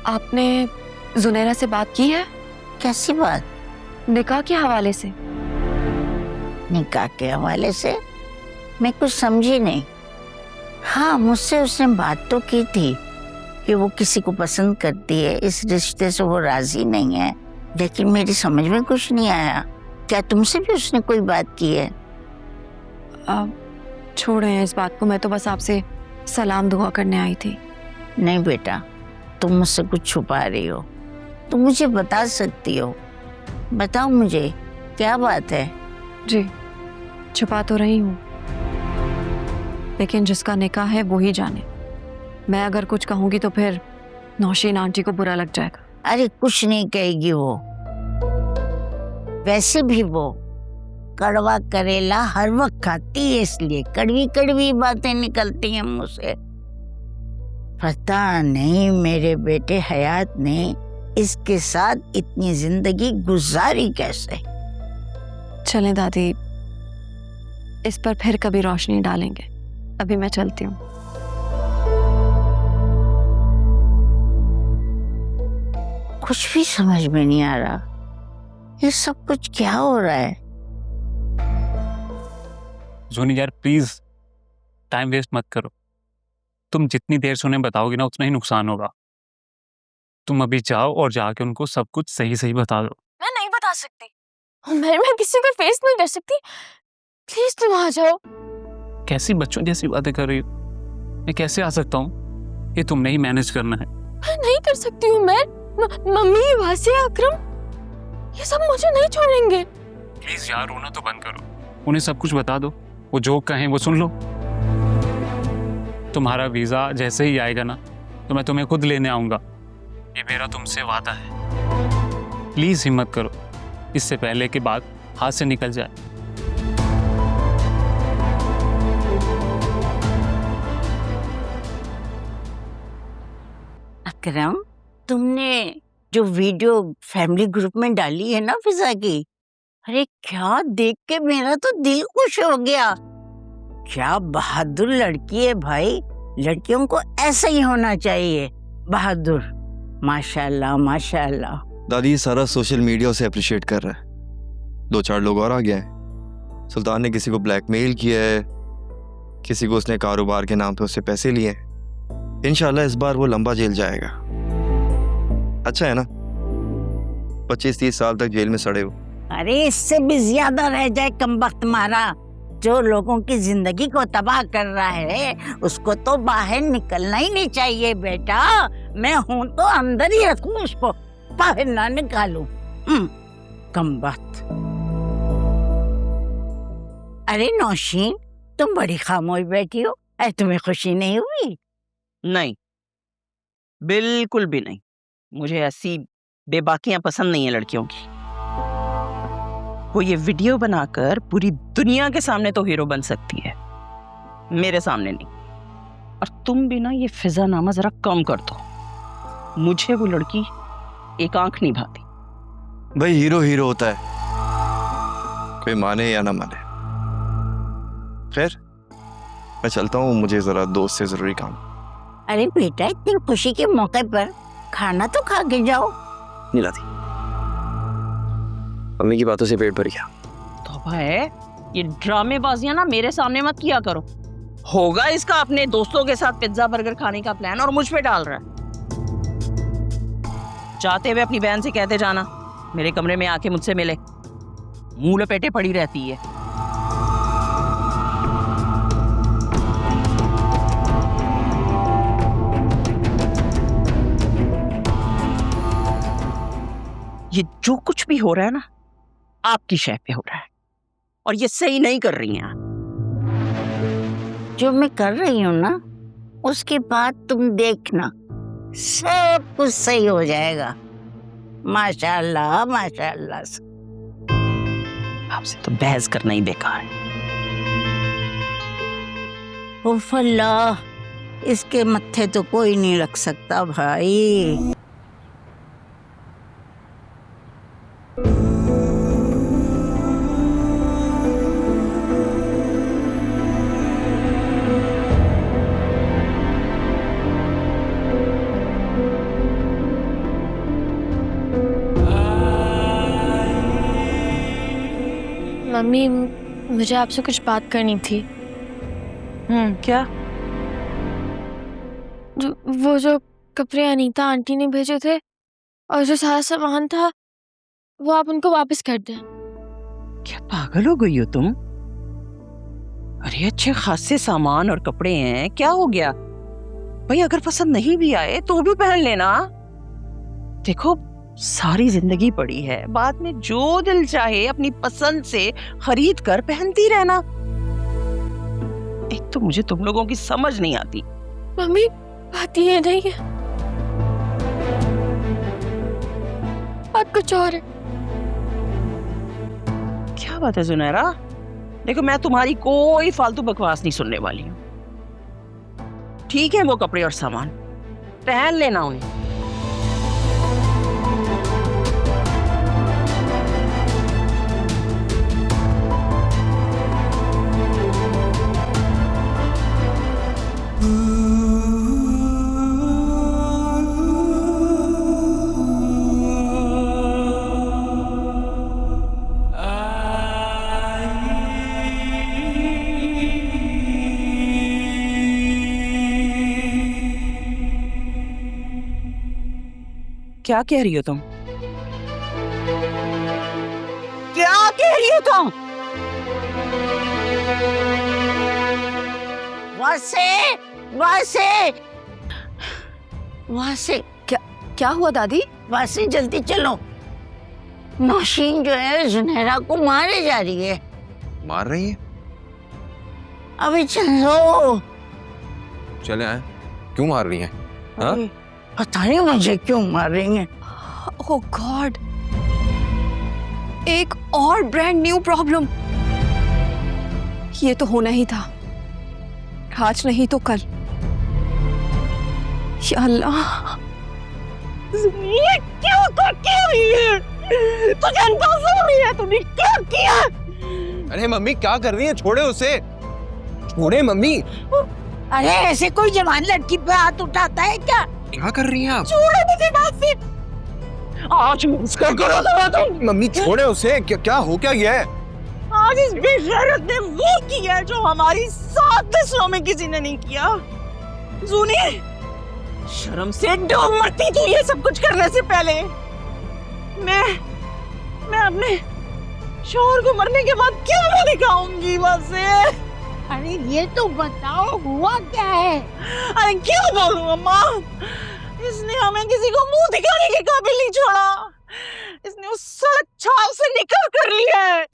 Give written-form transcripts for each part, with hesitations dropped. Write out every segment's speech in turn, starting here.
आपने जुनैरा से बात की है? कैसी बात? निकाह के हवाले से। निकाह के हवाले से? मैं कुछ समझी नहीं। हाँ, मुझसे उसने बात तो की थी कि वो किसी को पसंद करती है, इस रिश्ते से वो राजी नहीं है, लेकिन मेरी समझ में कुछ नहीं आया। क्या तुमसे भी उसने कोई बात की है? छोड़ें इस बात को, मैं तो बस आपसे सलाम दुआ करने आई थी। नहीं बेटा, तुम मुझसे कुछ छुपा रही हो। तुम मुझे बता सकती हो, बताओ मुझे क्या बात है। जी, छुपा तो रही हूँ, लेकिन जिसका निकाह है वो ही जाने। मैं अगर कुछ कहूँगी तो फिर नौशीन आंटी को बुरा लग जाएगा। अरे कुछ नहीं कहेगी वो। वैसे भी वो कड़वा करेला हर वक्त खाती है, इसलिए कड़वी कड़वी बातें निकलती हैं मुझसे। पता नहीं मेरे बेटे हयात ने इसके साथ इतनी जिंदगी गुजारी कैसे। चलें दादी, इस पर फिर कभी रोशनी डालेंगे। अभी मैं चलती हूँ। कुछ भी समझ में नहीं आ रहा, ये सब कुछ क्या हो रहा है। जोनी यार प्लीज टाइम वेस्ट मत करो। तुम जितनी देर से उन्हें बताओगी ना उतना ही नुकसान होगा। तुम अभी जाओ और जाके उनको सब कुछ सही सही बता दो। मैं नहीं बता सकती, मैं किसी को फेस नहीं कर सकती। प्लीज तुम आ जाओ। कैसी बच्चों जैसी बातें कर रही हो? मैं कैसे आ सकता हूँ? ये तुमने ही मैनेज करना है। मैं नहीं कर सकती हूँ। मैं मम्मी, वासिया, अकरम, ये सब मुझे नहीं छोड़ेंगे। प्लीज यार रोना तो बंद करो, उन्हें सब कुछ बता दो। वो जो कहें वो सुन लो। तुम्हारा वीजा जैसे ही आएगा ना तो मैं तुम्हें खुद लेने आऊंगा, ये मेरा तुमसे वादा है। प्लीज हिम्मत करो, इससे पहले कि बात हाथ से निकल जाए। अकरम, तुमने जो वीडियो फैमिली ग्रुप में डाली है ना फिजा की, अरे क्या देख के मेरा तो दिल खुश हो गया। क्या बहादुर लड़की है भाई, लड़कियों को ऐसा ही होना चाहिए, बहादुर। माशाल्लाह माशाल्लाह। दादी ये सारा सोशल मीडिया उसे अप्रिशिएट कर रहा है। 2-4 लोग और आ गए हैं। सुल्तान ने किसी को ब्लैकमेल किया है, किसी को उसने कारोबार के नाम पे उससे पैसे लिए हैं। इंशाल्लाह इस बार वो लंबा जेल जाएगा। अच्छा है ना, 25-30 साल तक जेल में सड़े हो। अरे इससे भी ज्यादा रह जाए कमबख्त मारा। जो लोगों की जिंदगी को तबाह कर रहा है उसको तो बाहर निकलना ही नहीं चाहिए बेटा। मैं हूं तो अंदर ही रखूं, उसको बाहर ना निकालूं। कमबख्त। अरे नौशीन, तुम बड़ी खामोश बैठी हो, अरे तुम्हें खुशी नहीं हुई? नहीं, बिल्कुल भी नहीं। मुझे ऐसी बेबाकियां पसंद नहीं है लड़कियों की। वो ये वीडियो बनाकर पूरी दुनिया के सामने तो हीरो बन सकती है, मेरे सामने नहीं। और तुम भी ना ये फिजा नामा जरा कम कर दो। मुझे वो लड़की एक आंख नहीं भाती। भाई हीरो हीरो होता है, कोई माने या ना माने। खैर मैं चलता हूँ, मुझे जरा दोस्त से जरूरी काम। अरे बेटा, इतनी खुशी के मौके पर खाना तो खा के जाओ। नहीं लाती, मम्मी की बातों से पेट भर गया। तौबा है, ये ड्रामेबाजियां ना मेरे सामने मत किया करो। होगा इसका अपने दोस्तों के साथ पिज्जा बर्गर खाने का प्लान और मुझ पे डाल रहा है। जाते हुए अपनी बहन से कहते जाना मेरे कमरे में आके मुझसे मिले, मुंह लपेटे पड़ी रहती है। ये जो कुछ भी हो रहा है ना आपकी शय पे हो रहा है, और ये सही नहीं कर रही हैं आप। जो मैं कर रही हूँ ना, उसके बाद तुम देखना सब कुछ सही हो जाएगा। माशाल्लाह माशाल्लाह। आपसे तो बहस करना ही बेकार है। उफ़ अल्लाह, इसके मत्थे तो कोई नहीं रख सकता भाई। मम्मी मुझे आपसे कुछ बात करनी थी। क्या? वो जो कपड़े अनीता आंटी ने भेजे थे और जो सारा सामान था वो आप उनको वापस कर दें। क्या पागल हो गई हो तुम? अरे अच्छे खासे सामान और कपड़े हैं, क्या हो गया भाई? अगर पसंद नहीं भी आए तो भी पहन लेना। देखो सारी जिंदगी पड़ी है, बाद में जो दिल चाहे अपनी पसंद से खरीद कर पहनती रहना। एक तो मुझे तुम लोगों की समझ नहीं आती। मम्मी बात ये नहीं है, बात कुछ और है। क्या बात है जुनैरा? देखो मैं तुम्हारी कोई फालतू बकवास नहीं सुनने वाली हूँ। ठीक है वो कपड़े और सामान पहन लेना उन्हें। क्या कह रही हो तुम? क्या कह रही हो तुम? वासे, वासे, वासे, क्या हुआ दादी? वासे जल्दी चलो। नौशीन जो है जुनैरा को मारे जा रही है। मार रही है? अभी चलो। चले आए। क्यों मार रही है? हाँ? पता नहीं मुझे क्यों मार रही हैं। ओह गॉड, एक और ब्रांड न्यू प्रॉब्लम। ये तो होना ही था, आज नहीं तो कल। या अल्लाह, ये क्या करती हुई है? तुझे अंदाजा नहीं है तूने क्या किया? अरे मम्मी क्या कर रही है? छोड़े उसे, छोड़े मम्मी। अरे ऐसे कोई जवान लड़की पे हाथ उठाता है क्या? क्या कर रही हैं आप? छोड़ो मुझे बात से। आज उसका करो तुम। मम्मी छोड़े उसे। क्या हो क्या गया है? आज इस बेगैरत ने वो किया जो हमारी 7 नस्लों में किसी ने नहीं किया। सुनी, शर्म से डूब मरती तू ये सब कुछ करने से पहले। मैं अपने शौहर को मरने के बाद क्या मुंह दिखाऊंगी वैसे? अरे ये तो बताओ हुआ क्या है? अरे क्यों बोलूं अम्मा? इसने हमें किसी को मुंह दिखाने के काबिल नहीं छोड़ा। इसने उस सड़क छाल से निकाह कर लिया है।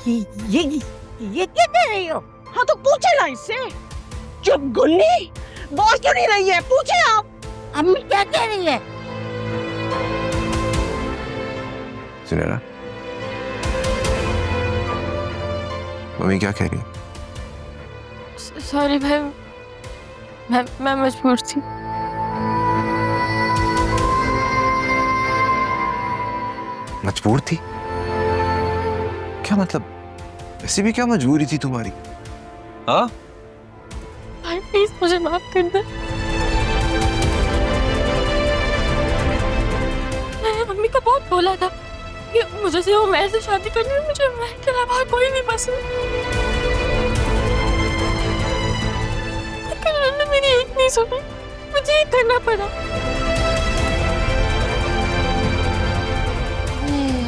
ये क्या कर रही हो? हाँ तो पूछे ना इससे। चुप गुन्नी, बोल क्यों नहीं रही है? पूछे आप। अम्मी क्या कह रही है? सुनैरा, मम्मी क्या कह रही है? सॉरी भाई, मैं मजबूर थी। मजबूर थी? क्या मतलब? ऐसी भी क्या मजबूरी थी तुम्हारी? हाँ? भाई प्लीज मुझे माफ कर दे। मैंने मम्मी को बहुत बोला था कि मुझे सिर्फ उमैर से शादी करनी है, मुझे उमैर के अलावा कोई नहीं पसंद। लेकिन उन्होंने मेरी एक नहीं सुनी, मुझे ये करना पड़ा।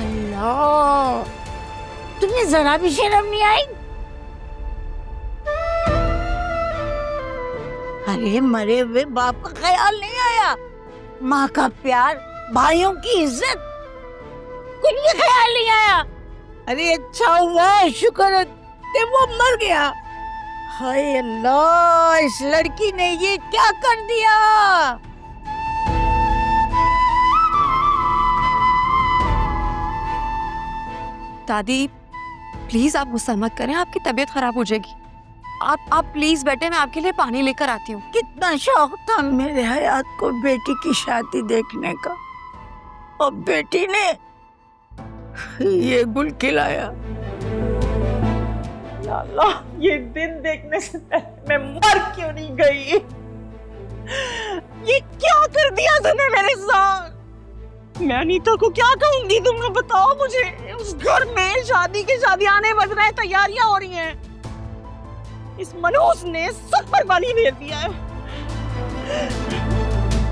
अल्लाह, तुम्हें जरा भी शर्म नहीं आई? अरे मरे हुए बाप का ख्याल नहीं आया? माँ का प्यार, भाइयों की इज्जत, कुछ भी ख्याल नहीं आया? अरे अच्छा हुआ, शुक्र है कि वो मर गया। हाय अल्लाह, इस लड़की ने ये क्या कर दिया? दादी प्लीज आप गुस्सा मत करें, आपकी तबीयत खराब हो जाएगी। आप प्लीज बैठे, मैं आपके लिए पानी लेकर आती हूँ। कितना शौक था मेरे हयात को बेटी की शादी देखने का, और बेटी ने ये गुल खिलाया। या अल्लाह, ये दिन देखने से पहले मैं मर क्यों नहीं गई? ये क्या कर दिया तूने मेरे साथ? मैं अनीता को क्या कहूंगी, तुम लोग बताओ मुझे। उस घर में शादी के शादी आने बज रहे हैं, तैयारियां हो रही हैं। इस मनोज ने सब बर्बादी भेज दिया है।